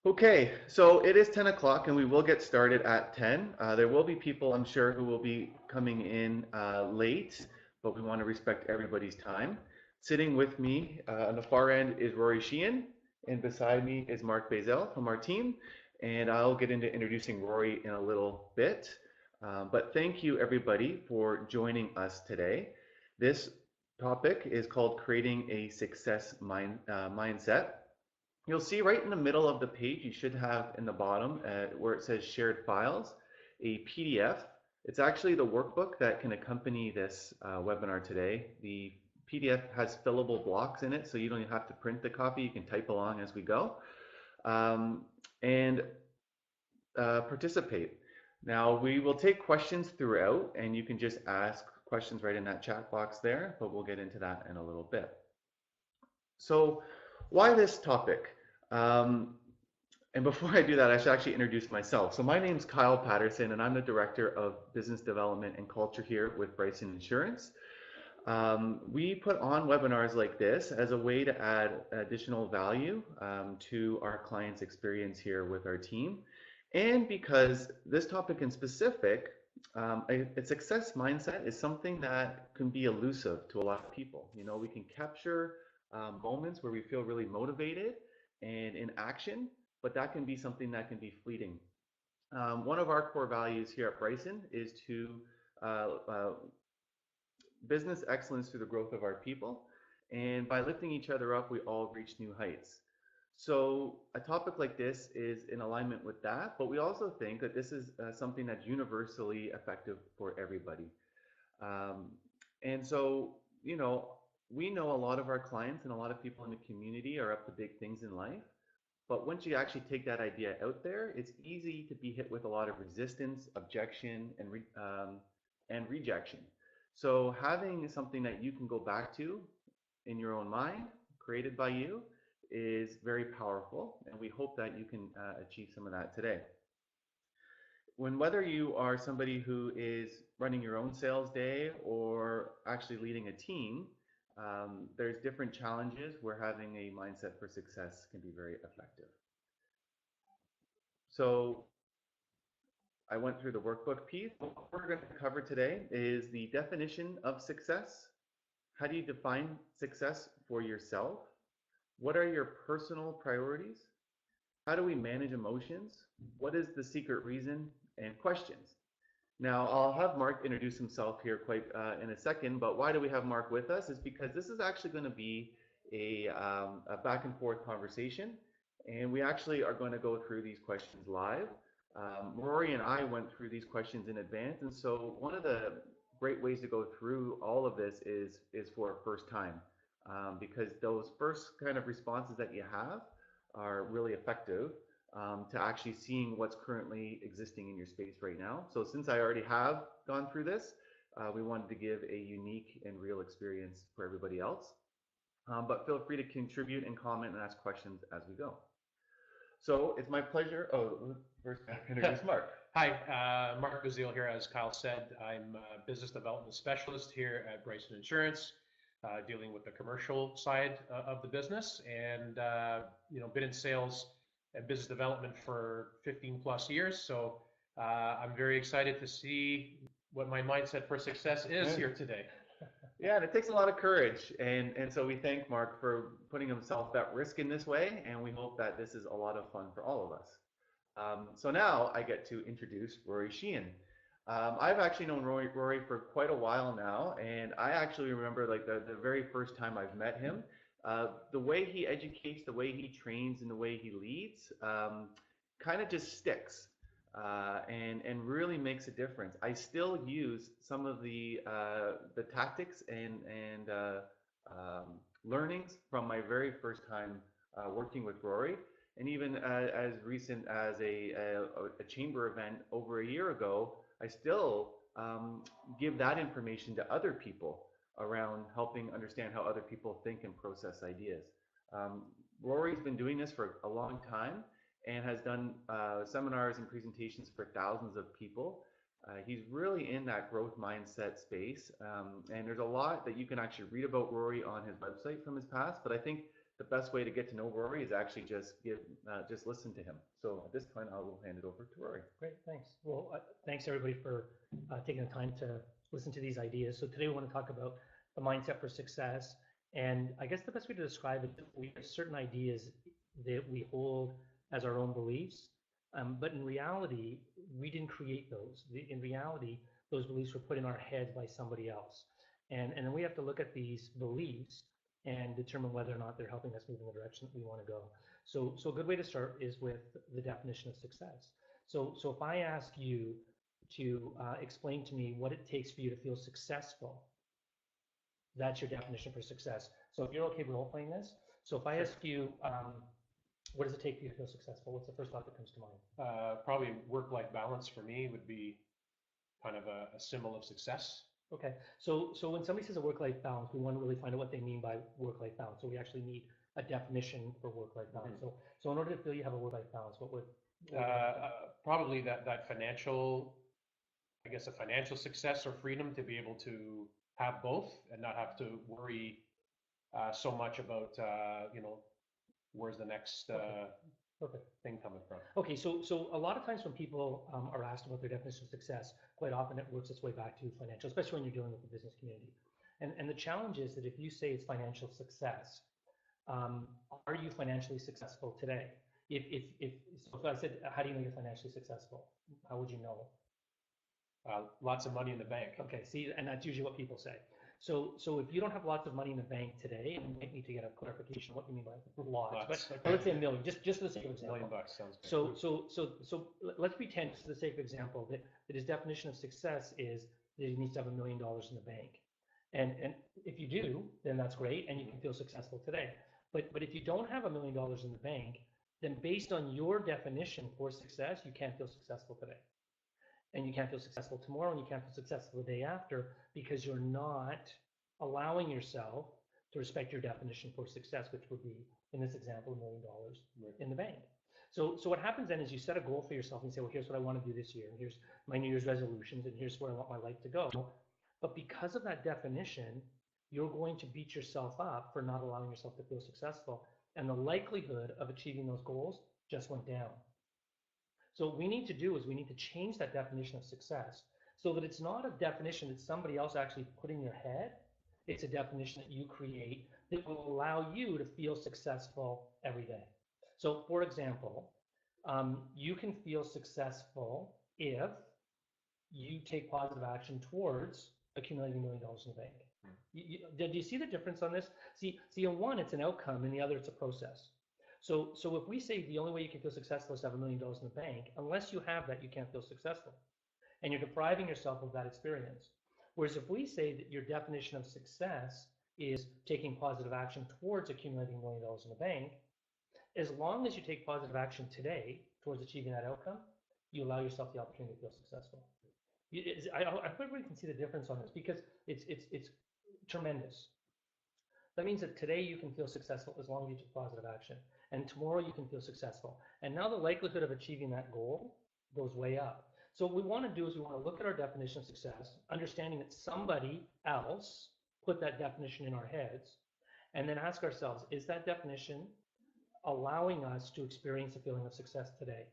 Okay, so it is 10 o'clock and we will get started at 10. There will be people, I'm sure, who will be coming in late, but we want to respect everybody's time. Sitting with me on the far end is Rory Sheehan, and beside me is Mark Bazel from our team. And I'll get into introducing Rory in a little bit. But thank you, everybody, for joining us today. This topic is called Creating a Success Mindset. You'll see right in the middle of the page, you should have in the bottom where it says shared files, a PDF. It's actually the workbook that can accompany this webinar today. The PDF has fillable blocks in it, so you don't have to print the copy. You can type along as we go and participate. Now, we will take questions throughout, and you can just ask questions right in that chat box there, but we'll get into that in a little bit. So why this topic? And before I do that, I should actually introduce myself. So my name's Kyle Patterson, and I'm the Director of Business Development and Culture here with Bryson Insurance. We put on webinars like this as a way to add additional value to our clients' experience here with our team. And because this topic in specific, a success mindset is something that can be elusive to a lot of people. You know, we can capture moments where we feel really motivated and in action, but that can be something that can be fleeting. One of our core values here at Bryson is to business excellence through the growth of our people, and by lifting each other up, we all reach new heights. So a topic like this is in alignment with that, but we also think that this is something that's universally effective for everybody. And so, you know, we know a lot of our clients and a lot of people in the community are up to big things in life. But once you actually take that idea out there, it's easy to be hit with a lot of resistance, objection, and rejection. So having something that you can go back to in your own mind, created by you, is very powerful. And we hope that you can achieve some of that today. Whether you are somebody who is running your own sales day or actually leading a team, there's different challenges where having a mindset for success can be very effective. So I went through the workbook piece. What we're going to cover today is the definition of success. How do you define success for yourself? What are your personal priorities? How do we manage emotions? What is the secret reason? And questions. Now, I'll have Mark introduce himself here quite in a second, but why do we have Mark with us is because this is actually going to be a back and forth conversation, and we actually are going to go through these questions live. Rory and I went through these questions in advance, and so one of the great ways to go through all of this is for a first time, because those first kind of responses that you have are really effective to actually seeing what's currently existing in your space right now. So since I already have gone through this, we wanted to give a unique and real experience for everybody else. But feel free to contribute and comment and ask questions as we go. So it's my pleasure. Oh, first introduce Mark. Hi, Mark Bazile here. As Kyle said, I'm a business development specialist here at Bryson Insurance, dealing with the commercial side of the business, and you know, been in sales and business development for 15 plus years. So I'm very excited to see what my mindset for success is here today. Yeah, and it takes a lot of courage, and so we thank Mark for putting himself at risk in this way, and we hope that this is a lot of fun for all of us. So now I get to introduce Rory Sheehan. I've actually known Rory for quite a while now, and I actually remember like the very first time I've met him. The way he educates, the way he trains, and the way he leads kind of just sticks. And really makes a difference. I still use some of the tactics and learnings from my very first time working with Rory, and even as recent as a chamber event over a year ago, I still give that information to other people around helping understand how other people think and process ideas. Rory's been doing this for a long time and has done seminars and presentations for thousands of people. He's really in that growth mindset space, and there's a lot that you can actually read about Rory on his website from his past, but I think the best way to get to know Rory is actually just listen to him. So at this point, I will hand it over to Rory. Great, thanks. Well, thanks everybody for taking the time to listen to these ideas. So today we want to talk about the mindset for success. And I guess the best way to describe it, we have certain ideas that we hold as our own beliefs. But in reality, we didn't create those. In reality, those beliefs were put in our heads by somebody else. And then we have to look at these beliefs and determine whether or not they're helping us move in the direction that we want to go. So a good way to start is with the definition of success. So if I ask you to explain to me what it takes for you to feel successful, that's your definition for success. So if you're okay role playing this, so if I ask you, what does it take for you to feel successful? What's the first thought that comes to mind? Probably work-life balance for me would be kind of a symbol of success. Okay, so when somebody says a work-life balance, we want to really find out what they mean by work-life balance. So we actually need a definition for work-life balance. Mm-hmm. So in order to feel you have a work-life balance, what would probably that financial, I guess, a financial success or freedom to be able to have both and not have to worry so much about where's the next Perfect. thing coming from. Okay, so a lot of times when people are asked about their definition of success, quite often it works its way back to financial, especially when you're dealing with the business community. And the challenge is that if you say it's financial success, are you financially successful today? So if I said, how do you know you're financially successful? How would you know? Lots of money in the bank. Okay, see, and that's usually what people say. So if you don't have lots of money in the bank today, and you might need to get a clarification what you mean by lots, but let's say $1 million, just for the sake of example. $1 million sounds good. So let's pretend, just for the sake of example, that his definition of success is that he needs to have $1 million in the bank. And if you do, then that's great, and you can feel successful today. But if you don't have $1 million in the bank, then based on your definition for success, you can't feel successful today. And you can't feel successful tomorrow, and you can't feel successful the day after, because you're not allowing yourself to respect your definition for success, which would be, in this example, $1 million in the bank. So what happens then is you set a goal for yourself and you say, well, here's what I want to do this year, and here's my New Year's resolutions, and here's where I want my life to go. But because of that definition, you're going to beat yourself up for not allowing yourself to feel successful, and the likelihood of achieving those goals just went down. So what we need to do is we need to change that definition of success so that it's not a definition that somebody else actually put in your head. It's a definition that you create that will allow you to feel successful every day. So for example, you can feel successful if you take positive action towards accumulating $1 million in the bank. Do you see the difference on this? See, in one, it's an outcome, and the other, it's a process. So if we say the only way you can feel successful is to have $1 million in the bank, unless you have that, you can't feel successful. And you're depriving yourself of that experience. Whereas if we say that your definition of success is taking positive action towards accumulating $1 million in the bank, as long as you take positive action today towards achieving that outcome, you allow yourself the opportunity to feel successful. I hope everybody can see the difference on this, because it's tremendous. That means that today you can feel successful as long as you take positive action. And tomorrow you can feel successful. And now the likelihood of achieving that goal goes way up. So what we want to do is we want to look at our definition of success, understanding that somebody else put that definition in our heads, and then ask ourselves, is that definition allowing us to experience a feeling of success today?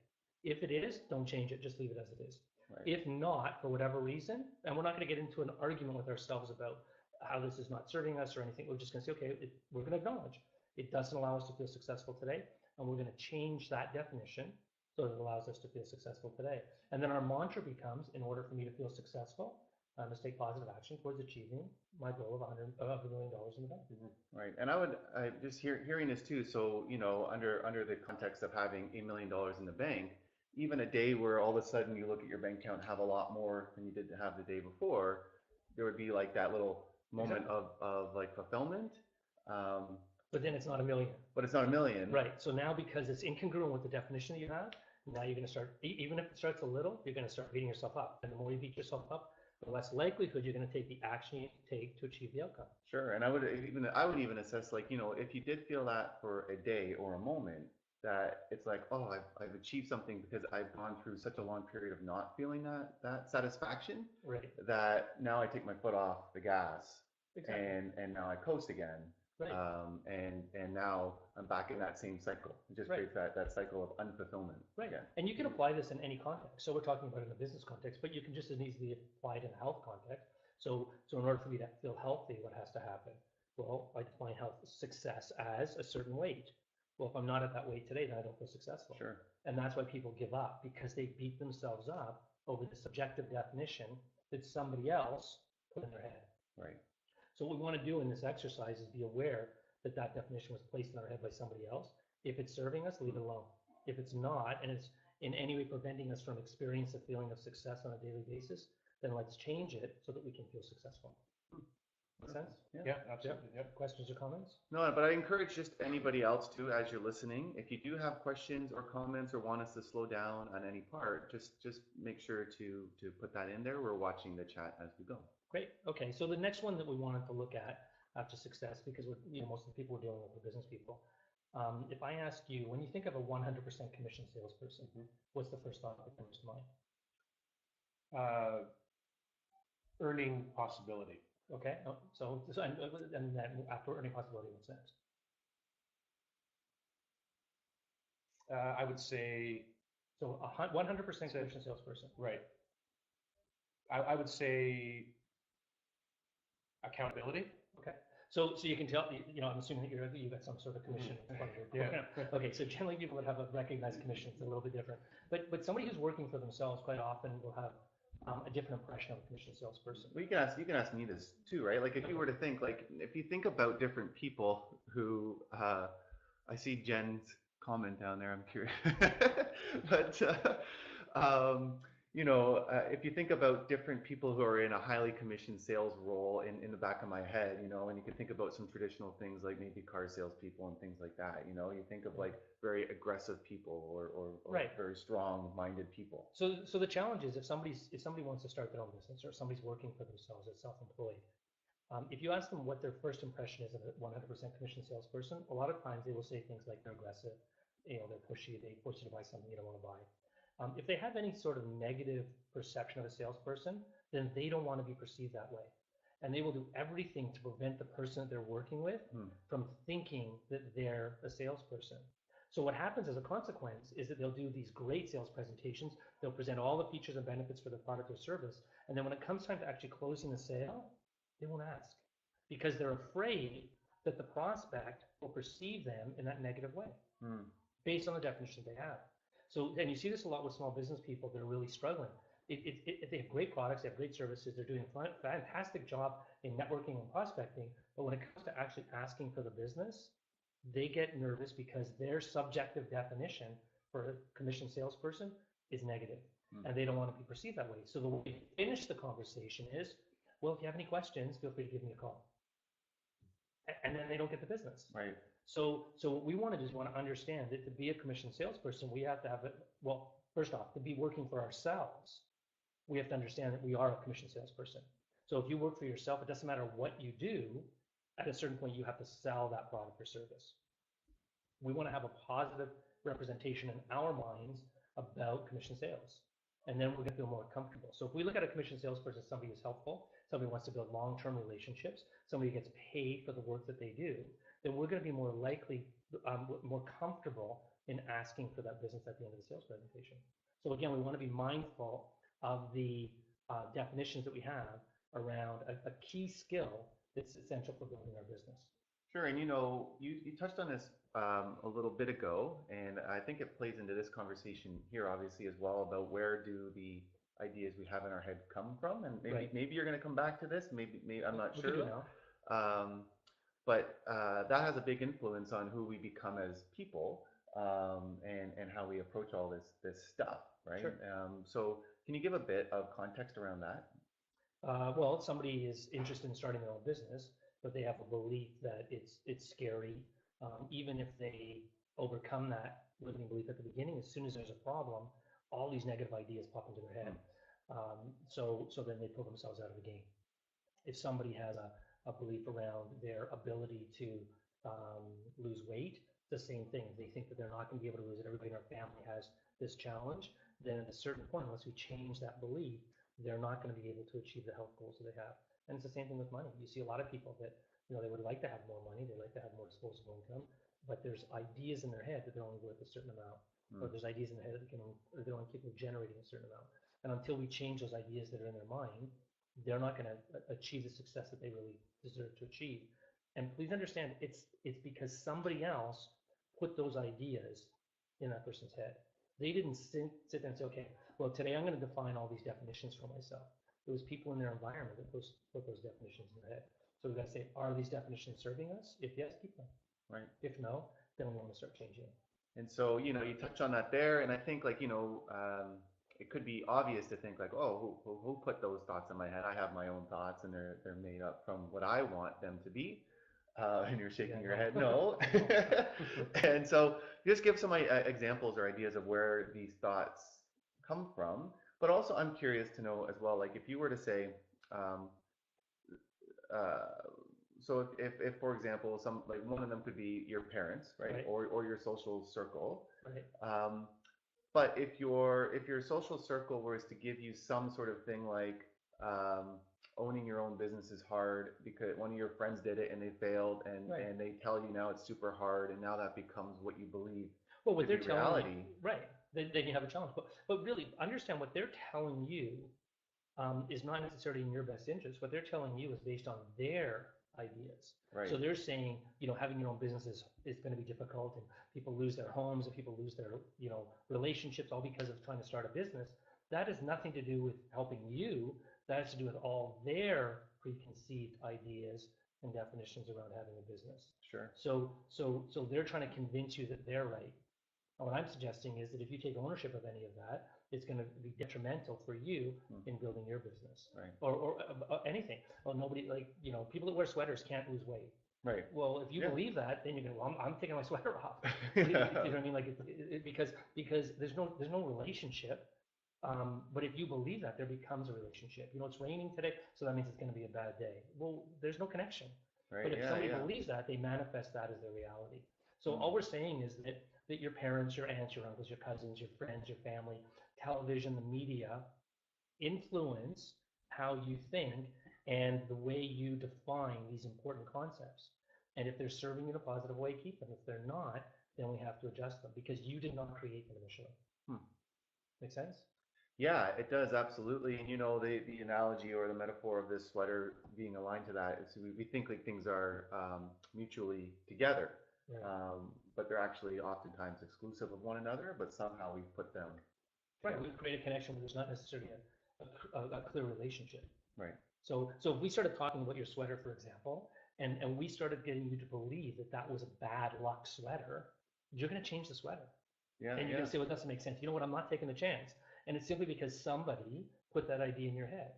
If it is, don't change it, just leave it as it is. Right. If not, for whatever reason, and we're not going to get into an argument with ourselves about how this is not serving us or anything, we're just going to say, okay, we're going to acknowledge it doesn't allow us to feel successful today, and we're going to change that definition so that it allows us to feel successful today. And then our mantra becomes, in order for me to feel successful, I must take positive action towards achieving my goal of $1 million in the bank. Mm-hmm. Right, and I just hearing this too. So under the context of having $1 million in the bank, even a day where all of a sudden you look at your bank account and have a lot more than you did have the day before, there would be like that little moment of like fulfillment. But then it's not $1 million. But it's not $1 million. Right. So now, because it's incongruent with the definition that you have, now you're going to start, even if it starts a little, you're going to start beating yourself up. And the more you beat yourself up, the less likelihood you're going to take the action you take to achieve the outcome. Sure. And I would even assess, like, if you did feel that for a day or a moment, that it's like, oh, I've achieved something because I've gone through such a long period of not feeling that satisfaction. Right. That now I take my foot off the gas. Exactly. And now I coast again. Right. And now I'm back in that same cycle. It just Right. creates that cycle of unfulfillment. Right. again. And you can apply this in any context. So we're talking about it in a business context, but you can just as easily apply it in a health context. So in order for me to feel healthy, what has to happen? Well, I define health success as a certain weight. Well, if I'm not at that weight today, then I don't feel successful. Sure. And that's why people give up, because they beat themselves up over the subjective definition that somebody else put in their head. Right. So what we want to do in this exercise is be aware that that definition was placed in our head by somebody else. If it's serving us, leave it alone. If it's not, and it's in any way preventing us from experiencing a feeling of success on a daily basis, then let's change it so that we can feel successful. Make sense? Yeah, absolutely. Yep. Questions or comments? No, but I encourage just anybody else too, as you're listening, if you do have questions or comments or want us to slow down on any part, just make sure to put that in there. We're watching the chat as we go. Great. Okay. So the next one that we wanted to look at after success, because most of the people we're dealing with are business people. If I ask you, when you think of a 100% commission salesperson, what's the first thought that comes to mind? Earning possibility. Okay. And then after earning possibility, what's next? I would say. So 100% commission salesperson. Right. I would say accountability. Okay. So you can tell, I'm assuming that you got some sort of commission. Yeah. Okay. So generally people that have a recognized commission, it's a little bit different. But somebody who's working for themselves quite often will have a different impression of a commission salesperson. Well, you can ask me this too, right? Like if you were to think, like if you think about different people who, I see Jen's comment down there. I'm curious, but if you think about different people who are in a highly commissioned sales role in the back of my head, and you can think about some traditional things like maybe car salespeople and things like that. You think of like very aggressive people or Right. very strong-minded people. So the challenge is if somebody wants to start their own business or somebody's working for themselves as self-employed, if you ask them what their first impression is of a 100% commission salesperson, a lot of times they will say things like they're aggressive, they're pushy, they force you to buy something you don't want to buy. If they have any sort of negative perception of a salesperson, then they don't want to be perceived that way. And they will do everything to prevent the person that they're working with from thinking that they're a salesperson. So what happens as a consequence is that they'll do these great sales presentations. They'll present all the features and benefits for the product or service. And then when it comes time to actually closing the sale, they won't ask because they're afraid that the prospect will perceive them in that negative way based on the definition they have. So, and you see this a lot with small business people that are really struggling. If they have great products, they have great services, they're doing a fantastic job in networking and prospecting, but when it comes to actually asking for the business, they get nervous because their subjective definition for a commission salesperson is negative, and they don't want to be perceived that way. So the way to finish the conversation is, well, if you have any questions, feel free to give me a call. And then they don't get the business. Right. So what we want to do is want to understand that to be a commission salesperson, we have to have it. Well, first off, to be working for ourselves, we have to understand that we are a commission salesperson. So if you work for yourself, it doesn't matter what you do. At a certain point, you have to sell that product or service. We want to have a positive representation in our minds about commission sales. And then we're going to feel more comfortable. So if we look at a commission salesperson as somebody who's helpful, somebody who wants to build long-term relationships, somebody who gets paid for the work that they do, then we're going to be more likely, more comfortable in asking for that business at the end of the sales presentation. So again, we want to be mindful of the definitions that we have around a key skill that's essential for building our business. Sure, and you touched on this a little bit ago, and I think it plays into this conversation here obviously as well about where do the ideas we have in our head come from, and maybe you're going to come back to this, maybe I'm not sure. But that has a big influence on who we become as people and how we approach all this stuff, right? Sure. So can you give a bit of context around that? Well, somebody is interested in starting their own business, but they have a belief that it's scary. Even if they overcome that limiting belief at the beginning, as soon as there's a problem, all these negative ideas pop into their head. So then they pull themselves out of the game. If somebody has a belief around their ability to lose weight, the same thing. They think that they're not going to be able to lose it. Everybody in our family has this challenge. Then at a certain point, unless we change that belief, they're not going to be able to achieve the health goals that they have. And it's the same thing with money. You see a lot of people that They would like to have more money, they like to have more disposable income, but there's ideas in their head that they're only worth a certain amount, or there's ideas in their head that they're only capable of generating a certain amount. And until we change those ideas that are in their mind, they're not going to achieve the success that they really deserve to achieve. And please understand, it's because somebody else put those ideas in that person's head. They didn't sit there and say, okay, well, today I'm going to define all these definitions for myself. It was people in their environment that put those definitions in their head. So we've got to say, are these definitions serving us? If yes, keep them. Right. If no, then we want to start changing. And so, you touch on that there, and I think it could be obvious to think like, oh, who put those thoughts in my head? I have my own thoughts, and they're made up from what I want them to be. And you're shaking your head, no. And so, just give some examples or ideas of where these thoughts come from. But also, I'm curious to know as well, like if you were to say, so if for example, one of them could be your parents, right? Or your social circle. Right. But if your social circle was to give you some sort of thing like owning your own business is hard because one of your friends did it and they failed, and they tell you now it's super hard, and now that becomes what you believe. Well, what they're telling reality. You, right? Then you have a challenge. But really, understand what they're telling you is not necessarily in your best interest. What they're telling you is based on their ideas. Right. So they're saying, having your own business is going to be difficult, and people lose their homes, and people lose their, relationships, all because of trying to start a business. That has nothing to do with helping you. That has to do with all their preconceived ideas and definitions around having a business. Sure. So they're trying to convince you that they're right. And what I'm suggesting is that if you take ownership of any of that, it's going to be detrimental for you in building your business, right? Or anything. Well, nobody people that wear sweaters can't lose weight. Right. Well, if you believe that, then you're going, well, I'm taking my sweater off. You know what I mean? Like because there's no relationship. But if you believe that, there becomes a relationship. It's raining today, so that means it's going to be a bad day. Well, there's no connection. Right. But if somebody believes that, they manifest that as their reality. So all we're saying is that your parents, your aunts, your uncles, your cousins, your friends, your family, television, the media influence how you think and the way you define these important concepts. And if they're serving you in a positive way, keep them. If they're not, then we have to adjust them because you did not create them initially. Make sense? Yeah, it does, absolutely. And the analogy or the metaphor of this sweater being aligned to that is we think like things are mutually together. Right. But they're actually oftentimes exclusive of one another, but somehow we've put them. Right, we've created a connection where there's not necessarily a clear relationship. Right. So if we started talking about your sweater, for example, and we started getting you to believe that was a bad luck sweater, you're going to change the sweater. Yeah. And you're going to say, well, it doesn't make sense. You know what? I'm not taking the chance. And it's simply because somebody put that idea in your head.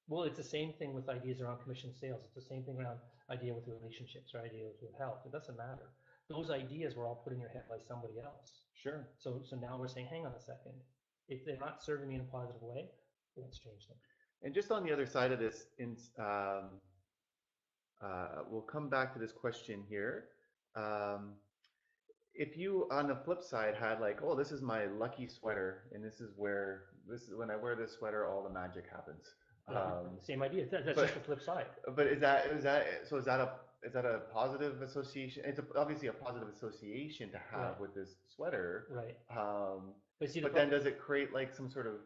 Well, it's the same thing with ideas around commission sales. It's the same thing around idea with relationships or ideas with health. It doesn't matter. Those ideas were all put in your head by somebody else. Sure. So now we're saying, hang on a second. If they're not serving me in a positive way, let's change them. And just on the other side of this, we'll come back to this question here. If you, on the flip side, had like, oh, this is my lucky sweater, and this is when I wear this sweater, all the magic happens. Same idea. That's just the flip side. But is that a positive association? It's obviously a positive association to have with this sweater. Right. But then does it create like some sort of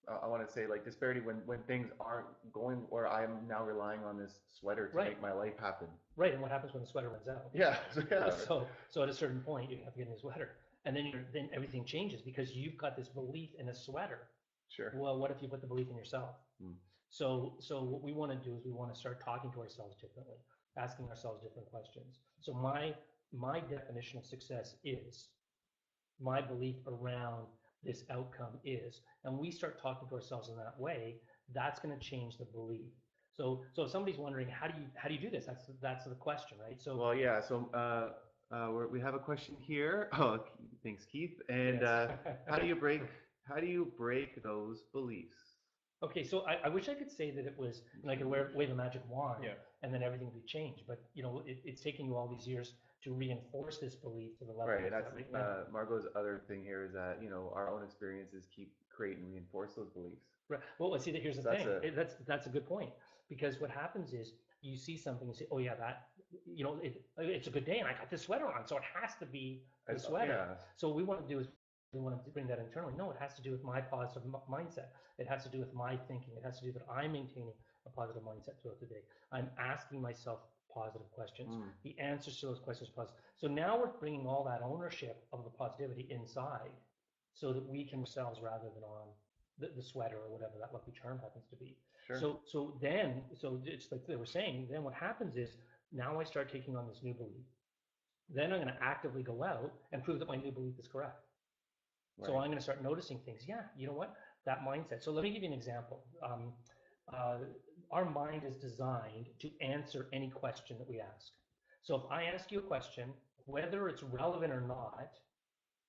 I want to say like disparity when things aren't going, or I'm now relying on this sweater to make my life happen. Right, and what happens when the sweater runs out? Yeah. So at a certain point, you have to get a new sweater, and then everything changes because you've got this belief in a sweater. Sure. Well, what if you put the belief in yourself? So what we want to do is we want to start talking to ourselves differently, asking ourselves different questions. So my definition of success is my belief around this outcome is, and we start talking to ourselves in that way, that's going to change the belief. So if somebody's wondering, how do you do this? That's the question, right? So well, yeah. So we have a question here. Oh, thanks, Keith. And yes. how do you break those beliefs? Okay, so I wish I could say that it was like a wave a magic wand, and then everything would change. But it's taking you all these years to reinforce this belief to the level. Right, and that's Margot's other thing here is that our own experiences keep create and reinforce those beliefs. Right. Well, see, here's the thing. That's a good point, because what happens is you see something and say, oh yeah, that, it's a good day and I got this sweater on, so it has to be the sweater. Yeah. So what we want to do is we want to bring that internally. No, it has to do with my positive mindset. It has to do with my thinking. It has to do that I'm maintaining a positive mindset throughout the day. I'm asking myself positive questions. The answers to those questions are positive. So now we're bringing all that ownership of the positivity inside so that we can ourselves rather than on the sweater or whatever that lucky charm happens to be. Sure. So it's like they were saying, then what happens is now I start taking on this new belief. Then I'm going to actively go out and prove that my new belief is correct. Right. So I'm going to start noticing things. Yeah, you know what? That mindset. So let me give you an example. Our mind is designed to answer any question that we ask. So if I ask you a question, whether it's relevant or not,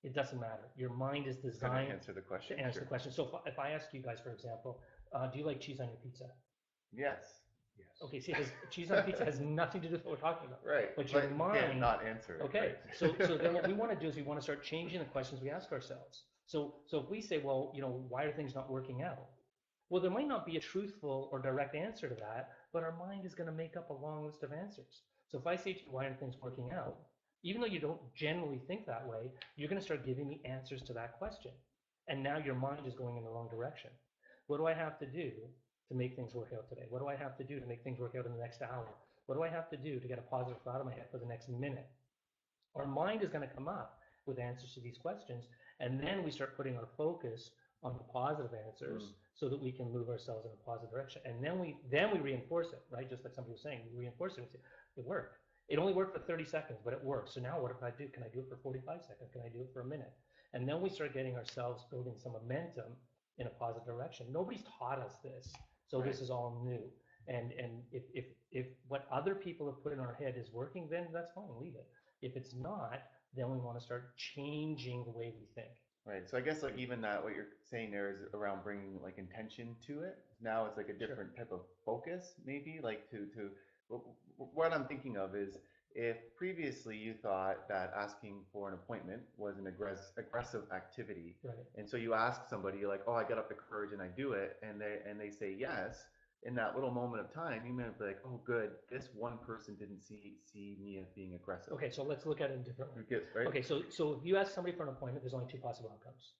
it doesn't matter. Your mind is designed to answer the question. To answer the question. So if I ask you guys, for example, do you like cheese on your pizza? Yes. Yes. Okay, see, cheese on pizza has nothing to do with what we're talking about. Right. But your mind, you can't not answer it. Okay, Right. so then what we want to do is we want to start changing the questions we ask ourselves. So if we say, well, why are things not working out? Well, there might not be a truthful or direct answer to that, but our mind is going to make up a long list of answers. So if I say to you, why aren't things working out? Even though you don't generally think that way, you're going to start giving me answers to that question. And now your mind is going in the wrong direction. What do I have to do to make things work out today? What do I have to do to make things work out in the next hour? What do I have to do to get a positive thought in my head for the next minute? Our mind is going to come up with answers to these questions, and then we start putting our focus on the positive answers so that we can move ourselves in a positive direction. And then we reinforce it, right? Just like somebody was saying, we reinforce it and say, it worked. It only worked for 30 seconds, but it worked. So now what if I do? Can I do it for 45 seconds? Can I do it for a minute? And then we start getting ourselves building some momentum in a positive direction. Nobody's taught us this, so Right. This is all new. And if what other people have put in our head is working, then that's fine, leave it. If it's not, then we want to start changing the way we think. Right. So I guess like even that what you're saying there is around bringing like intention to it. Now it's like a different type of focus, maybe like to what I'm thinking of is if previously you thought that asking for an appointment was an aggressive activity, Right. and so you ask somebody, you're like, oh, I get up the courage and I do it, and they say yes. In that little moment of time, you might be like, oh, good, this one person didn't see me as being aggressive. Okay, so let's look at it differently. Right? Okay, so if you ask somebody for an appointment, there's only two possible outcomes.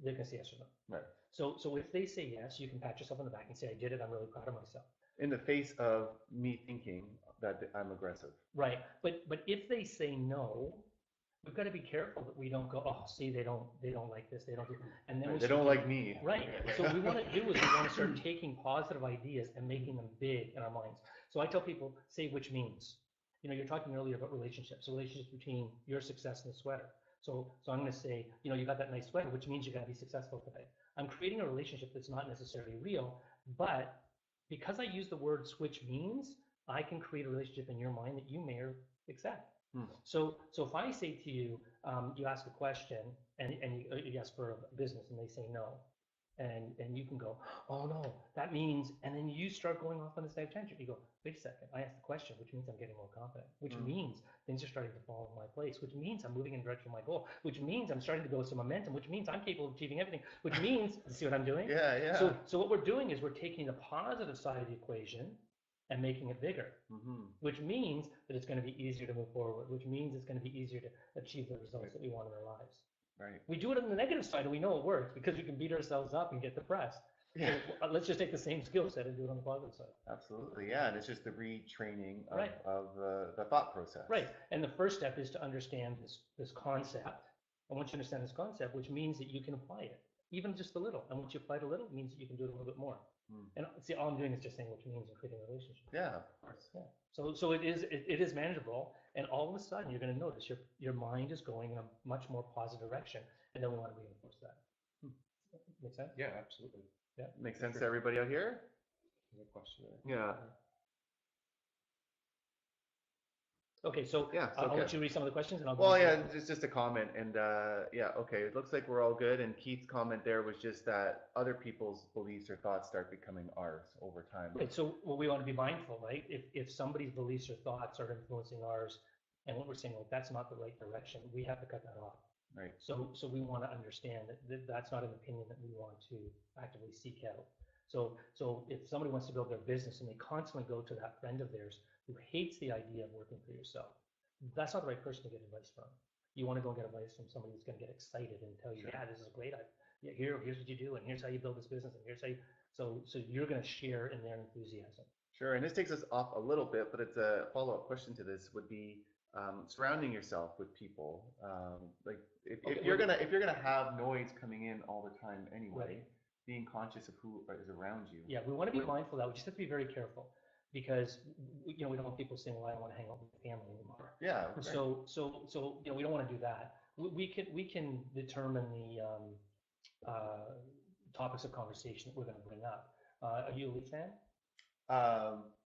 They're going to say yes or no. Right. So if they say yes, you can pat yourself on the back and say, I did it, I'm really proud of myself. In the face of me thinking that I'm aggressive. Right, but if they say no, we've got to be careful that we don't go, oh, see, they don't like this, they don't do, and then Right, they don't like me. Right. So what we want to do is we want to start taking positive ideas and making them big in our minds. So I tell people, say which means. You're talking earlier about relationships. So relationships between your success and the sweater. So I'm going to say, you got that nice sweater, which means you're going to be successful today. I'm creating a relationship that's not necessarily real, but because I use the word switch means, I can create a relationship in your mind that you may accept. So if I say to you, you ask a question and you ask for a business and they say no, and you can go, oh no, that means, and then you start going off on this tangent. You go, wait a second, I asked the question, which means I'm getting more confident, which means things are starting to fall in my place, which means I'm moving in the direction of my goal, which means I'm starting to go with some momentum, which means I'm capable of achieving everything, which means, see what I'm doing? Yeah. So what we're doing is we're taking the positive side of the equation and making it bigger, which means that it's going to be easier to move forward, which means it's going to be easier to achieve the results that we want in our lives. Right. We do it on the negative side and we know it works because we can beat ourselves up and get depressed. Yeah. So let's just take the same skill set and do it on the positive side. Absolutely, yeah, and it's just the retraining of, Right. of the thought process. Right, and the first step is to understand this concept. And once you understand this concept, which means that you can apply it, even just a little. And once you apply it a little, it means that you can do it a little bit more. And see, all I'm doing is just saying which means and creating a relationship. Yeah, of course. Yeah. So it is manageable, and all of a sudden you're going to notice your mind is going in a much more positive direction, and then we want to reinforce that. Make sense? Yeah, absolutely. Yeah. Makes sense to everybody out here? Good question there. Yeah. Okay, so Yeah, I'll okay. let you read some of the questions, and I'll. Well, yeah, it's just a comment, and yeah, okay, it looks like we're all good. And Keith's comment there was just that other people's beliefs or thoughts start becoming ours over time. Right, so well, we want to be mindful, right? If somebody's beliefs or thoughts are influencing ours, and what we're saying, well, that's not the right direction, we have to cut that off. Right. So we want to understand that that's not an opinion that we want to actively seek out. So if somebody wants to build their business and they constantly go to that friend of theirs who hates the idea of working for yourself, that's not the right person to get advice from. You want to go and get advice from somebody who's going to get excited and tell you, Sure. yeah, this is great. Here's what you do, and here's how you build this business, and here's how you. So you're going to share in their enthusiasm. Sure, and this takes us off a little bit, but it's a follow-up question to this would be surrounding yourself with people. Like if you're gonna have noise coming in all the time anyway, Right. being conscious of who is around you. Yeah, we want to be mindful of that. We just have to be very careful because we don't want people saying, "Well, I don't want to hang out with my family anymore." Yeah. Right. So we don't want to do that. We can determine the topics of conversation that we're going to bring up. Are you a Leaf fan?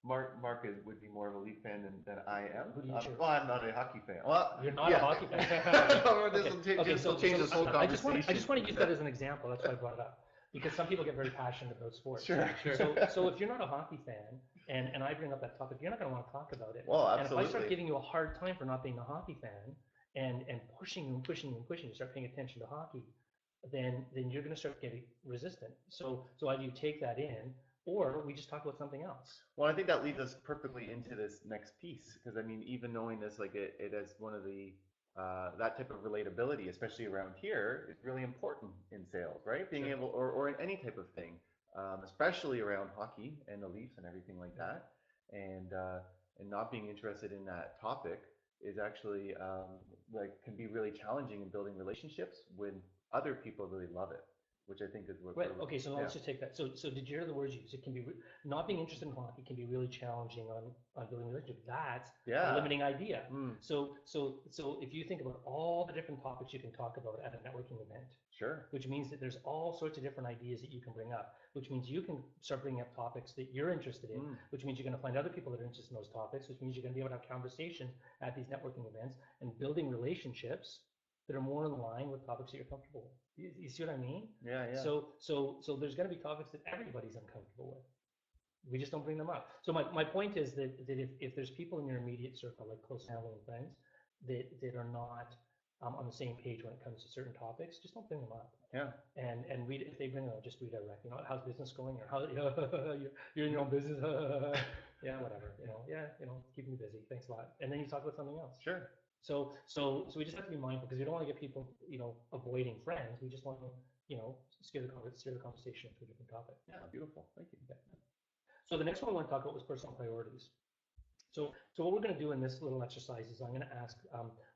Mark would be more of a Leaf fan than I am. Who do you cheer? Well, I'm not a hockey fan. Well, You're not yeah. a hockey fan. This will change this whole I just conversation. want to use that as an example. That's why I brought it up. Because some people get very passionate about sports. Sure. So if you're not a hockey fan and I bring up that topic, you're not going to want to talk about it. Well, And if I absolutely. start giving you a hard time for not being a hockey fan and pushing you and pushing you and pushing you, start paying attention to hockey, then you're going to start getting resistant. So either you take that in or we just talk about something else. Well, I think that leads us perfectly into this next piece because I mean, even knowing this, like it as one of the that type of relatability, especially around here, is really important in sales, right? Being Sure. able, or in any type of thing, especially around hockey and the Leafs and everything like that, and not being interested in that topic is actually like can be really challenging in building relationships when other people really love it, which I think is what. Right. Okay. So yeah. let's just take that. So did you hear the words used? It can be not being interested in hockey can be really challenging on building relationships. That's Yeah. a limiting idea. Mm, So if you think about all the different topics you can talk about at a networking event, sure. which means that there's all sorts of different ideas that you can bring up, which means you can start bringing up topics that you're interested in, Mm. which means you're going to find other people that are interested in those topics, which means you're going to be able to have conversations at these networking events and building relationships that are more in line with topics that you're comfortable with. You see what I mean? Yeah. Yeah. So there's going to be topics that everybody's uncomfortable with. We just don't bring them up. So my point is that if there's people in your immediate circle, like close family and friends, that are not on the same page when it comes to certain topics, just don't bring them up. Yeah. And if they bring them up, just redirect. How's business going? Or how you're in your own business? Yeah, whatever. Keep me busy. Thanks a lot. And then you talk about something else. Sure. So we just have to be mindful because we don't want to get people, avoiding friends. We just want to, steer the conversation to a different topic. Yeah. Beautiful. Thank you. So the next one I want to talk about was personal priorities. So what we're going to do in this little exercise is I'm going to ask,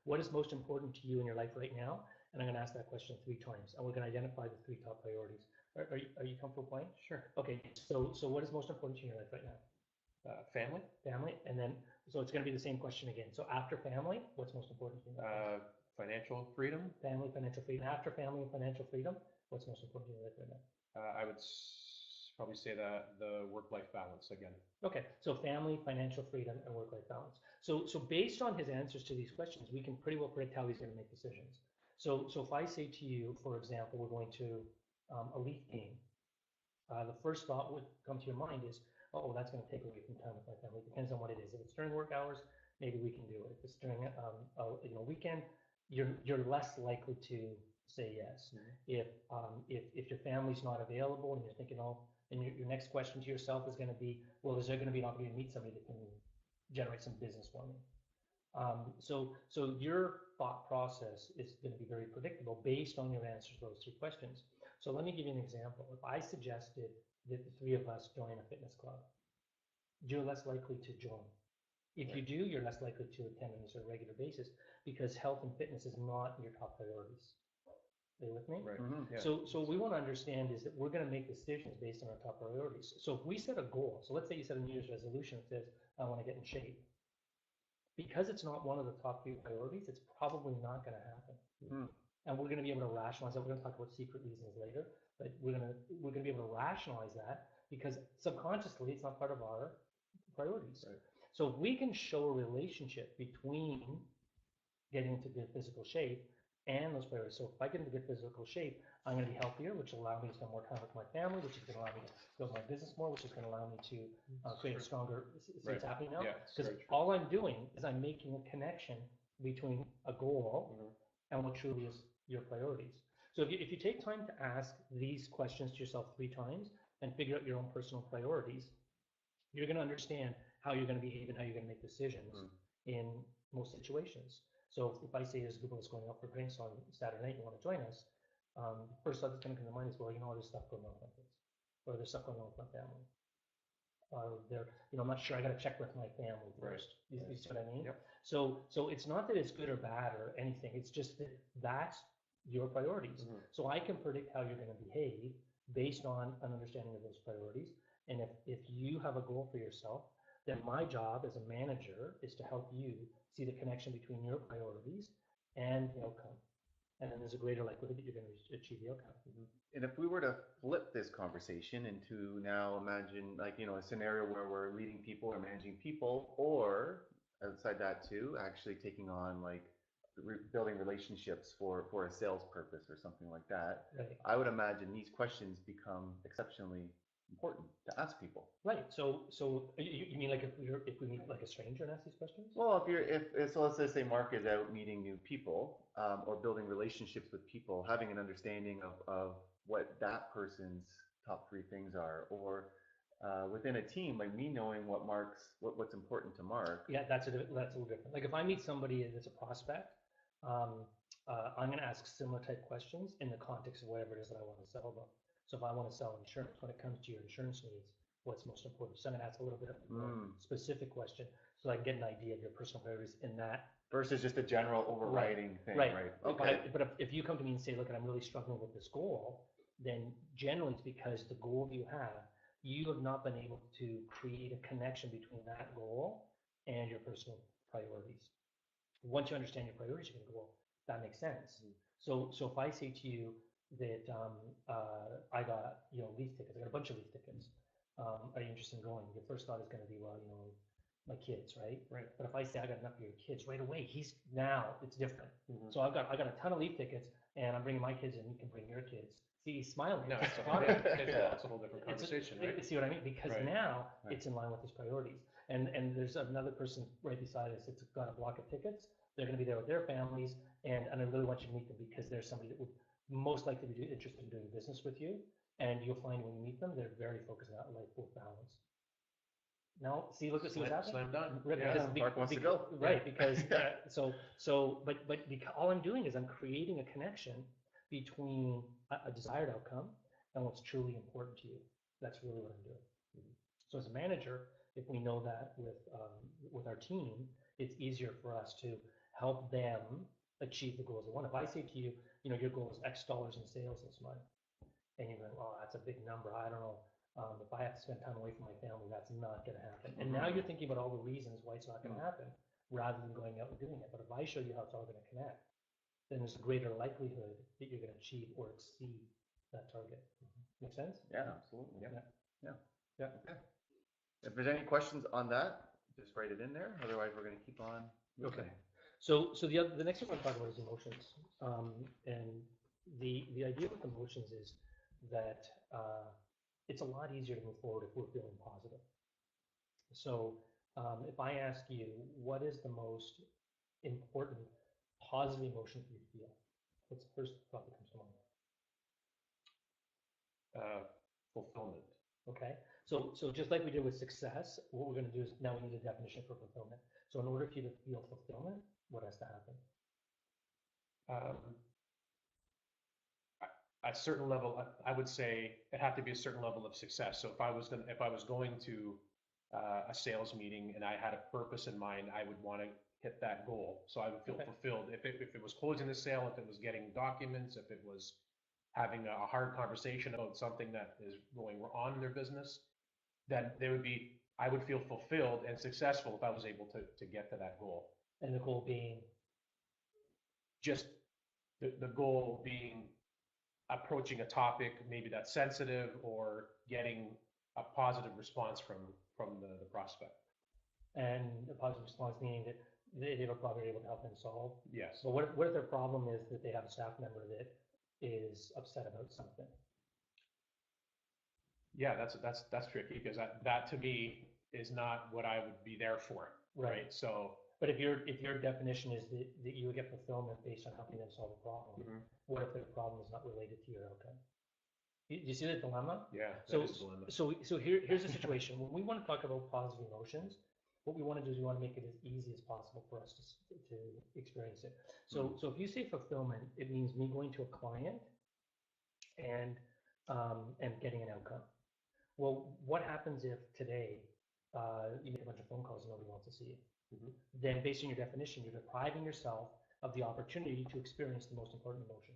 what is most important to you in your life right now? And I'm going to ask that question 3 times, and we're going to identify the 3 top priorities. Are you comfortable playing? Sure. Okay. So what is most important to you in your life right now? Family, Family, and then so it's going to be the same question again. So after family, what's most important to you? financial freedom. Family, financial freedom. After family and financial freedom, what's most important to you in your life right now? I would probably say that the work-life balance again. Okay, so family, financial freedom, and work-life balance. So based on his answers to these questions, we can pretty well predict how he's going to make decisions. So if I say to you, for example, we're going to a Leaf game, the first thought would come to your mind is, oh, that's going to take away from time with my family. It depends on what it is. If it's during work hours, maybe we can do it. If it's during a weekend, you're less likely to say yes. Mm-hmm. If your family's not available and you're thinking, and your next question to yourself is going to be, well, is there going to be an opportunity to meet somebody that can generate some business for me? So your thought process is going to be very predictable based on your answers to those 3 questions. So let me give you an example. If I suggested that the 3 of us join a fitness club, you're less likely to join. If you do, you're less likely to attend on a regular basis because health and fitness is not your top priorities. Are you with me? Right. Mm-hmm. Yeah. So what we want to understand is that we're going to make decisions based on our top priorities. So if we set a goal, so let's say you set a New Year's resolution that says, I want to get in shape. Because it's not one of the top 3 priorities, it's probably not going to happen. Mm. And we're going to be able to rationalize that. We're going to talk about secret reasons later, but we're going to be able to rationalize that because subconsciously it's not part of our priorities. Right. So if we can show a relationship between getting into good physical shape and those priorities. So if I get into good physical shape, I'm going to be healthier, which will allow me to spend more time with my family, which is going to allow me to build my business more, which is going to allow me to create a stronger, see Right. what's happening now? Yeah, Because very true. all I'm doing is I'm making a connection between a goal Mhm. and what truly is your priorities. So if you take time to ask these questions to yourself 3 times, and figure out your own personal priorities, you're going to understand how you're going to behave and how you're going to make decisions in most situations. So if I say there's a group of us going out for drinks on Saturday night, you want to join us, the first thought that's going to come to mind is, well, there's stuff going on with my kids, or there's stuff going on with my family. I'm not sure. I got to check with my family first. You see what I mean? Yep. So it's not that it's good or bad or anything. It's just that that's your priorities. So I can predict how you're going to behave based on an understanding of those priorities. And if you have a goal for yourself, then my job as a manager is to help you see the connection between your priorities and the outcome. And then there's a greater likelihood that you're going to achieve the outcome. And if we were to flip this conversation into now imagine a scenario where we're leading people or managing people, or outside that too, actually taking on building relationships for a sales purpose or something like that, Right. I would imagine these questions become exceptionally important to ask people. Right. So you mean like if we meet like a stranger and ask these questions? Well, so let's just say Mark is out meeting new people or building relationships with people, having an understanding of what that person's top 3 things are, or within a team, like me knowing what's important to Mark. Yeah, that's a little different. Like if I meet somebody that's a prospect, I'm going to ask similar type questions in the context of whatever it is that I want to sell them. So if I want to sell insurance, when it comes to your insurance needs, what's most important? So I'm going to ask a little bit of a specific question so I can get an idea of your personal priorities in that. Versus just a general overriding thing, right? Okay. But if you come to me and say, look, I'm really struggling with this goal, then generally it's because the goal you have not been able to create a connection between that goal and your personal priorities. Once you understand your priorities, you can go, well, that makes sense. So if I say to you that I got leaf tickets, I got a bunch of leaf tickets. Are you interested in going? Your first thought is going to be, well, my kids, right? Right. But if I say I got enough of your kids right away, it's different. So I've got a ton of leaf tickets, and I'm bringing my kids, and you can bring your kids. See, he's smiling. No, it's a whole different conversation, right? See what I mean? Because now it's in line with his priorities. And there's another person right beside us that's got a block of tickets. They're going to be there with their families, and I really want you to meet them because there's somebody that would most likely be interested in doing business with you. And you'll find when you meet them, they're very focused on that life-work balance. Now, see what's happening? Slam done. Mark wants to go. Right, because but all I'm doing is I'm creating a connection between a desired outcome and what's truly important to you. That's really what I'm doing. So as a manager, if we know that with our team, it's easier for us to help them achieve the goals they want. If I say to you, your goal is X dollars in sales this month, and you're going, oh, that's a big number. I don't know. If I have to spend time away from my family, that's not going to happen. And now you're thinking about all the reasons why it's not going to happen, rather than going out and doing it. But if I show you how it's all going to connect, then there's a greater likelihood that you're going to achieve or exceed that target. Make sense? Yeah, absolutely. Yeah. Okay. If there's any questions on that, just write it in there. Otherwise, we're going to keep on moving. Okay. So the next thing I want to talk about is emotions. And the idea with emotions is that it's a lot easier to move forward if we're feeling positive. So if I ask you, what is the most important positive emotion for you to feel? What's the first thought that comes to mind? Fulfillment. Okay. So just like we did with success, what we're going to do is now we need a definition for fulfillment. So in order for you to feel fulfillment, what has to happen? A certain level, I would say it had to be a certain level of success. So if I was going to a sales meeting and I had a purpose in mind, I would want to hit that goal. So I would feel fulfilled. If it was closing the sale, if it was getting documents, if it was having a hard conversation about something that is going on in their business, then I would feel fulfilled and successful if I was able to get to that goal. And the goal being? Just the goal being approaching a topic maybe that's sensitive or getting a positive response from the prospect. And a positive response meaning that they were probably able to help them solve? Yes. But what if their problem is that they have a staff member that is upset about something? Yeah, that's tricky because that to me is not what I would be there for. Right. So. But if your definition is that you would get fulfillment based on helping them solve a problem, what if their problem is not related to your outcome? You see the dilemma? Yeah, that So, is a dilemma. here's the situation. When we want to talk about positive emotions, what we want to do is we want to make it as easy as possible for us to experience it. So, if you say fulfillment, it means me going to a client and getting an outcome. Well, what happens if today you get a bunch of phone calls and nobody wants to see you? Then, based on your definition, you're depriving yourself of the opportunity to experience the most important emotion.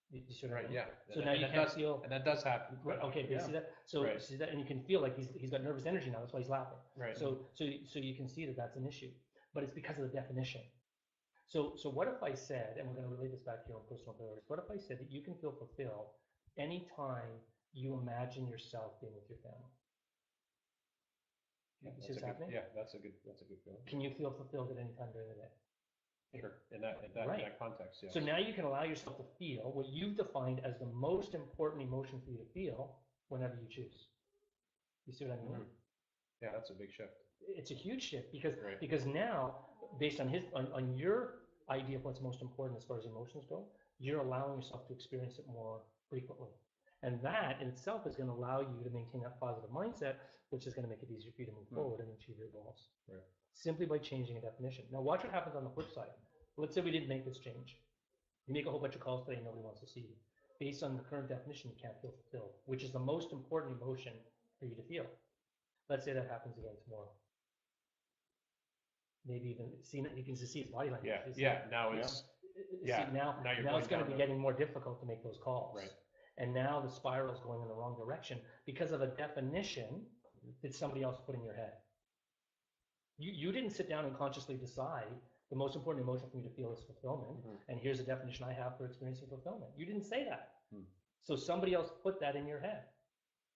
You see what I Right, mean? yeah. So now you can't feel. And that does happen. Right, okay, but you see that? So, Right. see that, and you can feel like he's got nervous energy now. That's why he's laughing. Right. So you can see that that's an issue, but it's because of the definition. So what if I said, and we're going to relate this back to your own personal priorities. What if I said that you can feel fulfilled anytime you imagine yourself being with your family? Yeah, You see what's happening? Yeah, that's a good feeling. Can you feel fulfilled at any time during the day? Sure. In that Right. context, yeah. So now you can allow yourself to feel what you've defined as the most important emotion for you to feel whenever you choose. You see what I mean? Yeah, that's a big shift. It's a huge shift because Right. because now, based on on your idea of what's most important as far as emotions go, you're allowing yourself to experience it more frequently. And that in itself is going to allow you to maintain that positive mindset, which is going to make it easier for you to move forward and achieve your goals. Right. Simply by changing a definition. Now watch what happens on the flip side. Let's say we didn't make this change. You make a whole bunch of calls today and nobody wants to see you. Based on the current definition, you can't feel fulfilled, which is the most important emotion for you to feel. Let's say that happens again tomorrow. Maybe even you can just see his body language. Now it's Now it's going to be getting more difficult to make those calls. Right. And now the spiral is going in the wrong direction because of a definition that somebody else put in your head. You didn't sit down and consciously decide the most important emotion for me to feel is fulfillment, and here's a definition I have for experiencing fulfillment. You didn't say that. So somebody else put that in your head.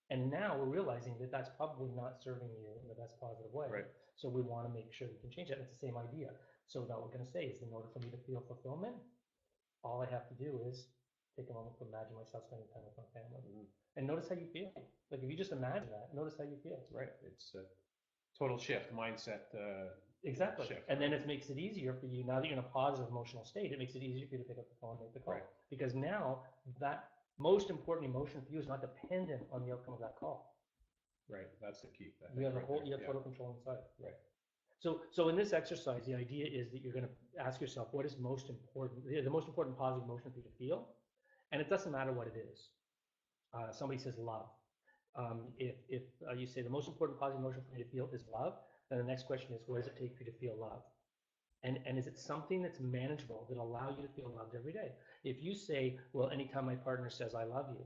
And now we're realizing that that's probably not serving you in the best positive way. Right. So we want to make sure we can change that. It's the same idea. So now what we're going to say is, in order for me to feel fulfillment, all I have to do is take a moment to imagine myself spending time with my family. And notice how you feel. Like if you just imagine that, notice how you feel. Right. It's a total shift, mindset. Exactly. Shift, and then it makes it easier for you, now that you're in a positive emotional state, it makes it easier for you to pick up the phone and make the call. Right. Because now that most important emotion for you is not dependent on the outcome of that call. Right. That's the key. You have total control inside. Right. So in this exercise, the idea is that you're going to ask yourself, what is most important, the most important positive emotion for you to feel? And it doesn't matter what it is. Somebody says love. If you say the most important positive emotion for me to feel is love, then the next question is, what does it take for you to feel love? And is it something that's manageable that allows you to feel loved every day? If you say, well, anytime my partner says I love you,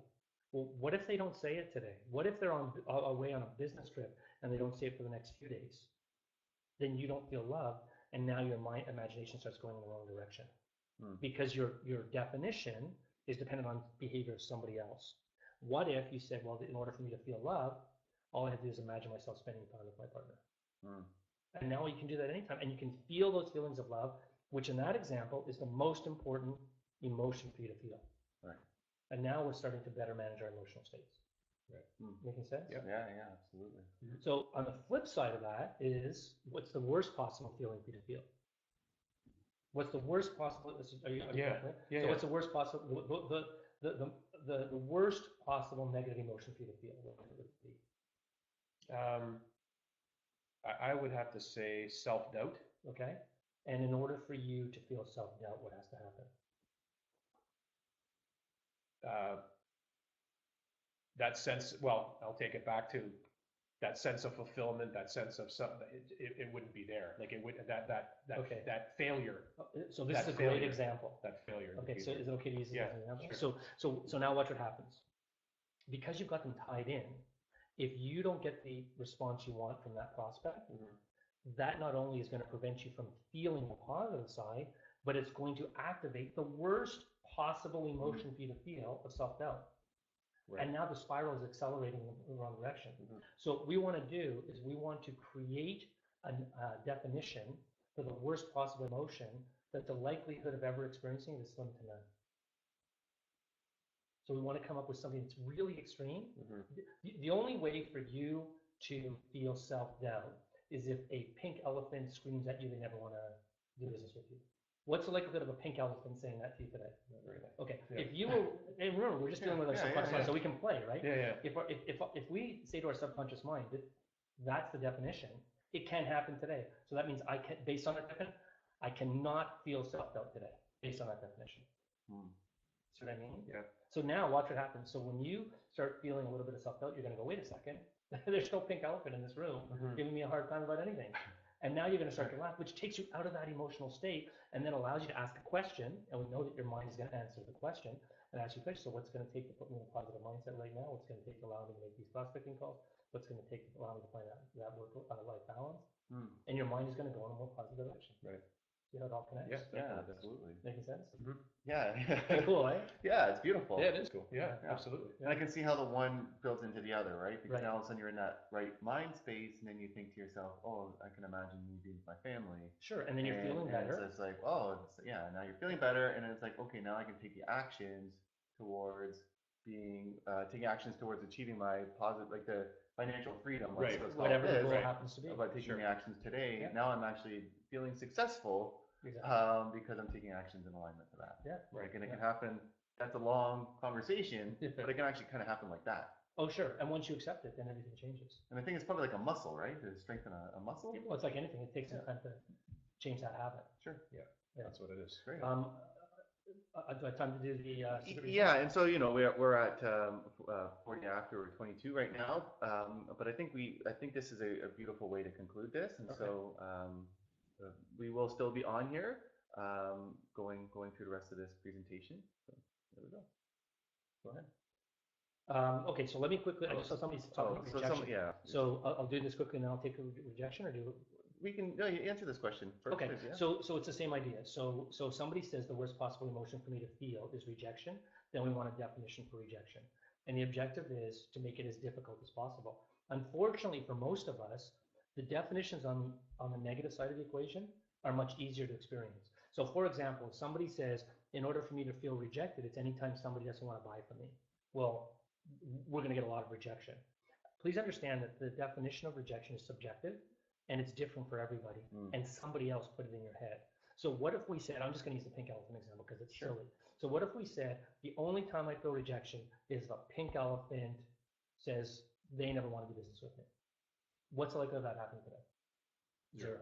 well, what if they don't say it today? What if they're away on a business trip and they don't say it for the next few days? Then you don't feel loved, and now your imagination starts going in the wrong direction. Because your definition is dependent on behavior of somebody else. What if you said, well, in order for me to feel love, all I have to do is imagine myself spending time with my partner. And now you can do that anytime, and you can feel those feelings of love, which in that example is the most important emotion for you to feel. Right. And now we're starting to better manage our emotional states. Right. Making sense? Yep. Yeah, absolutely. So on the flip side of that is, what's the worst possible feeling for you to feel? What's the worst possible? Are you so what's the worst possible? The worst possible negative emotion for you to feel? What would it be? I would have to say self-doubt. Okay. And in order for you to feel self-doubt, what has to happen? That sense, well, I'll take it back to that sense of fulfillment, that sense of something, it wouldn't be there. Like it would, Okay. that failure. So this is a great failure. example. That failure. Okay, so is it okay to use this as an example? Sure. So now watch what happens. Because you've got them tied in, if you don't get the response you want from that prospect, that not only is going to prevent you from feeling the positive side, but it's going to activate the worst possible emotion for you to feel of self-doubt. Right. And now the spiral is accelerating in the wrong direction. So what we want to do is we want to create a definition for the worst possible emotion that the likelihood of ever experiencing is slim to none. So we want to come up with something that's really extreme. The only way for you to feel self-doubt is if a pink elephant screams at you they never want to do business with you. What's the likelihood of a pink elephant saying that to you today? Okay, Yeah. if you were, and remember, we're just dealing with our subconscious mind, so we can play, right? Yeah. If we say to our subconscious mind that that's the definition, it can happen today. So that means I can, based on that definition, I cannot feel self-doubt today, based on that definition. See what I mean? Yeah. So now watch what happens. So when you start feeling a little bit of self-doubt, you're going to go, wait a second, there's no pink elephant in this room giving me a hard time about anything. And now you're going to start to laugh, which takes you out of that emotional state and then allows you to ask a question. And we know that your mind is going to answer the question and ask you a question. So what's going to take to put me in a positive mindset right now? What's going to take to allow me to make these prospecting calls? What's going to take to allow me to find that work-life balance? And your mind is going to go in a more positive direction. Right. See how it all connects? Yeah, absolutely. Making sense? Yeah. Pretty cool, eh? Yeah, it's beautiful. Yeah, it is cool. Yeah, absolutely. And I can see how the one builds into the other, right? Because Right. now all of a sudden you're in that right mind space, and then you think to yourself, oh, I can imagine me being with my family. Sure, and then you're feeling better. So it's like, oh, now you're feeling better, and then it's like, okay, now I can take the actions towards taking actions towards achieving my positive, like the financial freedom, Right. Whatever the goal right? happens to be. About taking the actions today, Yeah. now I'm actually feeling successful. Exactly. Because I'm taking actions in alignment to that. Yeah. Right. And it can happen. That's a long conversation, but it can actually kind of happen like that. Oh, sure. And once you accept it, then everything changes. And I think it's probably like a muscle, right? To strengthen a muscle. Well, it's like anything. It takes some time to change that habit. Sure. Yeah. That's what it is. Great. Do I have time to do the secret reason? Yeah, and so we're at 40 after, we're 22 right now, but I think this is a beautiful way to conclude this, and so we will still be on here, going through the rest of this presentation. So there we go. Go ahead. Okay, so let me quickly. I just saw somebody's talking about rejection. So I'll do this quickly, and then I'll take a rejection, or do. We can you answer this question first. Okay, please, yeah. so it's the same idea. So somebody says the worst possible emotion for me to feel is rejection. Then we want a definition for rejection, and the objective is to make it as difficult as possible. Unfortunately, for most of us, the definitions on the negative side of the equation are much easier to experience. So for example, if somebody says, in order for me to feel rejected, it's anytime somebody doesn't want to buy from me. Well, we're going to get a lot of rejection. Please understand that the definition of rejection is subjective and it's different for everybody, and somebody else put it in your head. So what if we said, I'm just going to use the pink elephant example because it's silly. So what if we said, the only time I feel rejection is the pink elephant says they never want to do business with me. What's the likelihood of that happening today? Zero.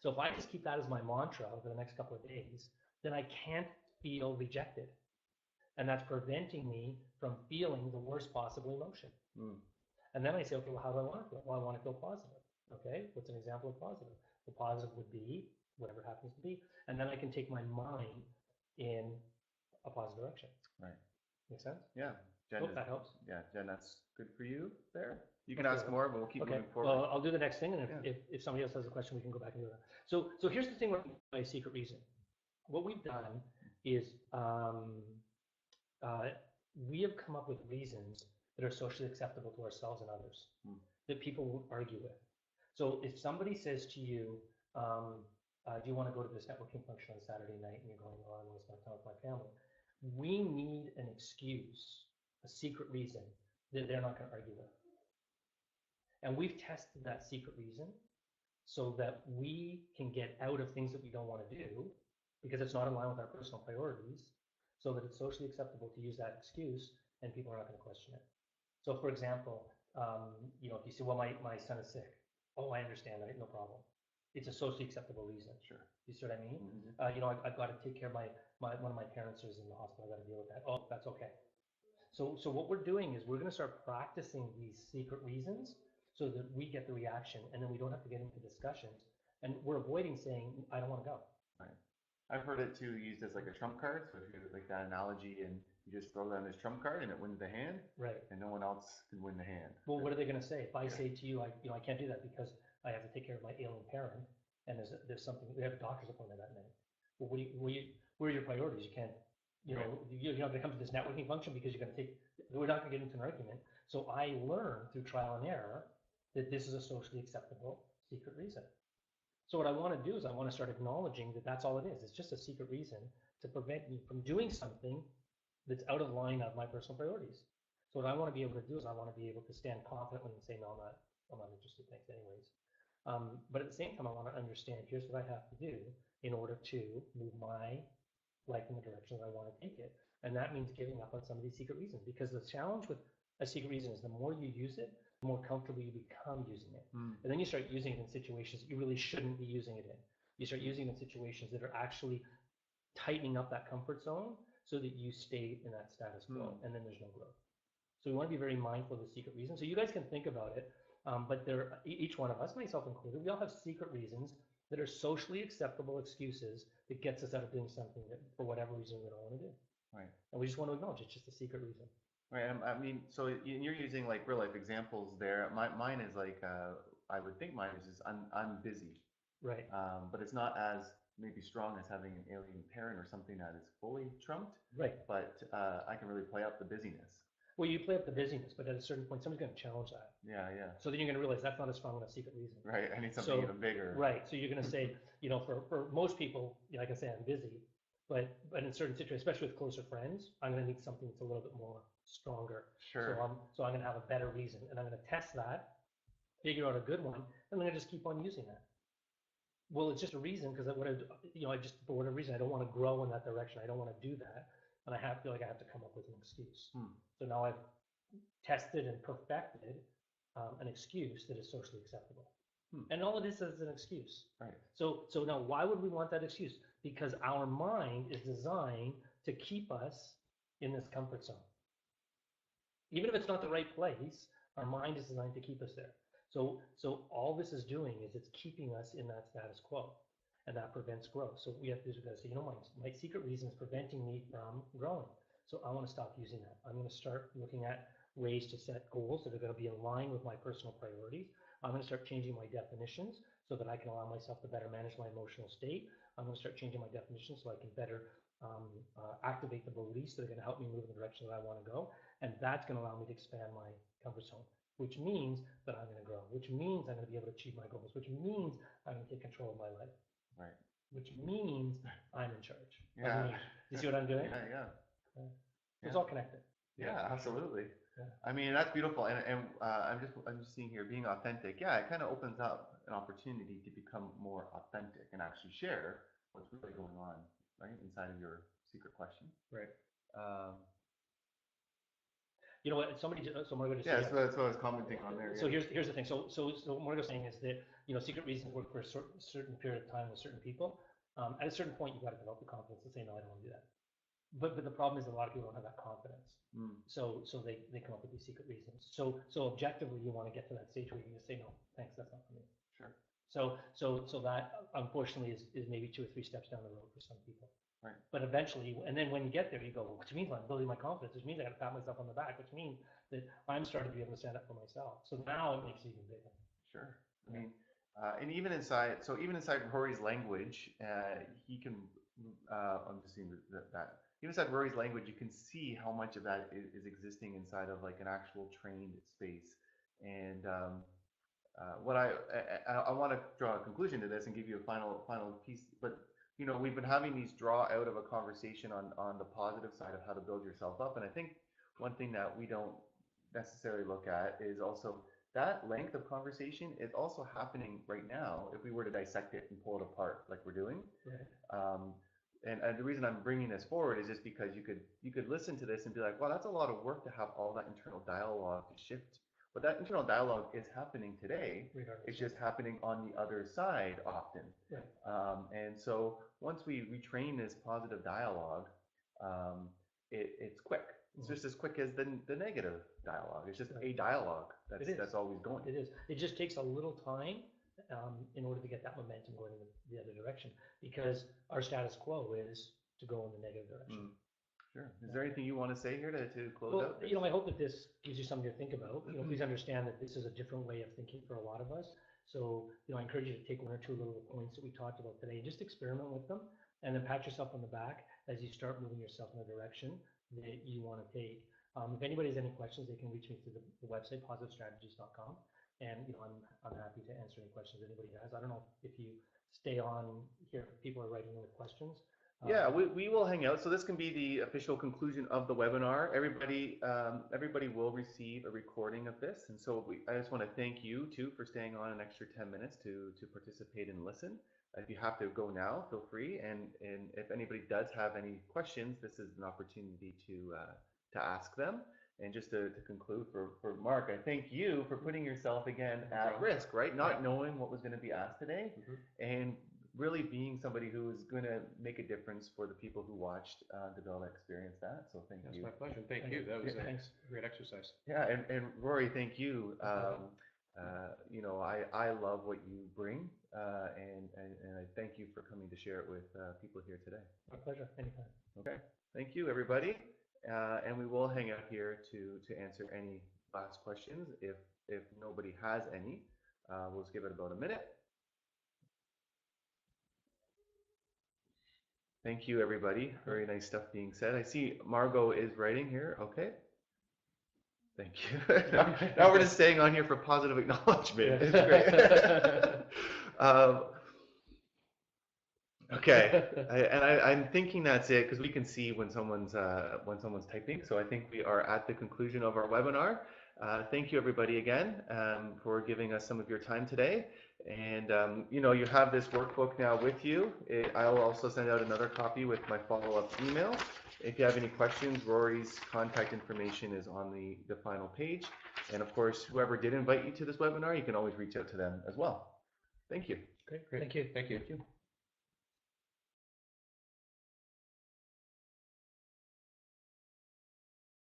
So if I just keep that as my mantra over the next couple of days, then I can't feel rejected. And that's preventing me from feeling the worst possible emotion. And then I say, okay, well, how do I want to feel? Well, I want to feel positive. Okay, what's an example of positive? The positive would be whatever it happens to be. And then I can take my mind in a positive direction. Right. Make sense? Yeah. Jen, Hope that helps. Yeah, Jen, that's good for you there. You can ask more, but we'll keep moving forward. Well, I'll do the next thing, and if somebody else has a question, we can go back and do that. So here's the thing with my secret reason. What we've done is we have come up with reasons that are socially acceptable to ourselves and others that people won't argue with. So if somebody says to you, do you want to go to this networking function on Saturday night, and you're going, oh, I want to spend time with my family, we need an excuse, a secret reason that they're not going to argue with. And we've tested that secret reason so that we can get out of things that we don't want to do because it's not in line with our personal priorities, so that it's socially acceptable to use that excuse and people are not going to question it. So for example, if you say, well, my son is sick. Oh, I understand, right? No problem. It's a socially acceptable reason. Sure. You see what I mean? I've got to take care of one of my parents who's in the hospital. I've got to deal with that. Oh, that's okay. So what we're doing is we're going to start practicing these secret reasons so that we get the reaction, and then we don't have to get into discussions. And we're avoiding saying, I don't want to go. Right. I've heard it too used as like a trump card. So if you like that analogy, and you just throw down this trump card and it wins the hand, right? And no one else can win the hand. Well, what are they going to say if I say to you, I can't do that because I have to take care of my ailing parent, and there's something, we have a doctor's appointment that night. Well, where are your priorities? You can't, you're not going to come to this networking function because you're going to we're not going to get into an argument. So I learned through trial and error that this is a socially acceptable secret reason. So what I want to do is I want to start acknowledging that that's all it is. It's just a secret reason to prevent me from doing something that's out of line of my personal priorities. So what I want to be able to do is I want to be able to stand confidently and say, no, I'm not interested, thanks anyways. But at the same time, I want to understand, here's what I have to do in order to move my life in the direction that I want to take it. And that means giving up on some of these secret reasons, because the challenge with a secret reason is the more you use it, the more comfortable you become using it. And then you start using it in situations that you really shouldn't be using it in. You start using it in situations that are actually tightening up that comfort zone so that you stay in that status quo, and then there's no growth. So we want to be very mindful of the secret reasons. So you guys can think about it, but each one of us, myself included, we all have secret reasons that are socially acceptable excuses that gets us out of doing something that, for whatever reason, we don't want to do. Right. And we just want to acknowledge it's just a secret reason. Right. I mean, so you're using like real life examples there. Mine is like, I would think mine is just I'm busy. Right. But it's not as maybe strong as having an alien parent or something that is fully trumped. Right. But I can really play up the busyness. Well, you play up the busyness, but at a certain point, somebody's going to challenge that. Yeah, yeah. So then you're going to realize that's not as strong of a secret reason. Right. I need something So- even bigger. Right. So you're going to say, for most people, I can say I'm busy, but in certain situations, especially with closer friends, I'm going to need something that's a little bit more stronger. Sure. So I'm going to have a better reason, and I'm going to test that, figure out a good one, and I'm going to just keep on using that. Well, it's just a reason because I just for whatever reason I don't want to grow in that direction. I don't want to do that, and I feel like I have to come up with an excuse. So now I've tested and perfected an excuse that is socially acceptable. And all it is an excuse. Right. So now why would we want that excuse? Because our mind is designed to keep us in this comfort zone. Even if it's not the right place, our mind is designed to keep us there. So all this is doing is it's keeping us in that status quo, and that prevents growth. So we have to say, my secret reason is preventing me from growing. So I want to stop using that. I'm going to start looking at ways to set goals that are going to be in line with my personal priorities. I'm going to start changing my definitions so that I can allow myself to better manage my emotional state. I'm going to start changing my definitions so I can better activate the beliefs that are going to help me move in the direction that I want to go. And that's going to allow me to expand my comfort zone, which means that I'm going to grow, which means I'm going to be able to achieve my goals, which means I'm going to take control of my life. Right. Which means I'm in charge. Yeah. You see what I'm doing? Yeah. It's all connected. Yeah, absolutely. Yeah. I mean, that's beautiful. And I'm just seeing here being authentic. Yeah, it kind of opens up an opportunity to become more authentic and actually share what's really going on, right, inside of your secret question. Right. You know what? So Margo just Yeah, said, so that's what I was commenting on there. So Yeah. here's the thing. So what Margo's saying is that secret reasons work for a certain period of time with certain people. At a certain point, you've got to develop the confidence to say no, I don't want to do that. But the problem is a lot of people don't have that confidence. So they come up with these secret reasons. So objectively, you want to get to that stage where you can just say no, thanks, that's not for me. Sure. So that unfortunately is maybe 2 or 3 steps down the road for some people. Right. But eventually, and then when you get there, you go, which means I'm building my confidence, which means I got to pat myself on the back, which means that I'm starting to be able to stand up for myself. So now it makes it even bigger. Sure. I mean, and even inside Rory's language, he can. I'm just seeing that. Even inside Rory's language, you can see how much of that is existing inside of like an actual trained space. And what I want to draw a conclusion to this and give you a final piece, but we've been having these draw out of a conversation on the positive side of how to build yourself up. And I think one thing that we don't necessarily look at is also that length of conversation is also happening right now if we were to dissect it and pull it apart like we're doing. Right. And the reason I'm bringing this forward is just because you could listen to this and be like, well, that's a lot of work to have all that internal dialogue to shift. But that internal dialogue is happening today. Regardless. It's just happening on the other side often. Right. And so once we retrain this positive dialogue, it's quick. It's just as quick as the negative dialogue. It's just a dialogue that's always going. It is. It just takes a little time in order to get that momentum going in the other direction, because our status quo is to go in the negative direction. Sure. Is there anything you want to say here to close out? I hope that this gives you something to think about. Please understand that this is a different way of thinking for a lot of us. So, I encourage you to take 1 or 2 little points that we talked about today and just experiment with them, and then pat yourself on the back as you start moving yourself in the direction that you want to take. If anybody has any questions, they can reach me through the website, positivestrategies.com. And, I'm happy to answer any questions anybody has. I don't know if you stay on here, if people are writing in with questions. Yeah, we will hang out. So this can be the official conclusion of the webinar. Everybody will receive a recording of this. And so I just want to thank you too for staying on an extra 10 minutes to participate and listen. If you have to go now, feel free. And if anybody does have any questions, this is an opportunity to ask them. And just to conclude for Mark, I thank you for putting yourself again at risk, right? Not knowing what was going to be asked today, and really being somebody who is going to make a difference for the people who watched the Bill experience that. So thank you. That's my pleasure. Thank you. That was a great exercise. Yeah, and Rory, thank you. You know, I love what you bring, and I thank you for coming to share it with people here today. My pleasure. Anytime. Okay, thank you, everybody. And we will hang out here to answer any last questions. If nobody has any, we'll just give it about a minute. Thank you, everybody. Very nice stuff being said. I see Margot is writing here. Okay. Thank you. Now we're just staying on here for positive acknowledgement. It's great. Okay, I'm thinking that's it because we can see when someone's typing. So I think we are at the conclusion of our webinar. Thank you, everybody, again for giving us some of your time today. And you know, you have this workbook now with you. I'll also send out another copy with my follow-up email. If you have any questions, Rory's contact information is on the final page. And of course, whoever did invite you to this webinar, you can always reach out to them as well. Thank you. Great. Thank you. Thank you.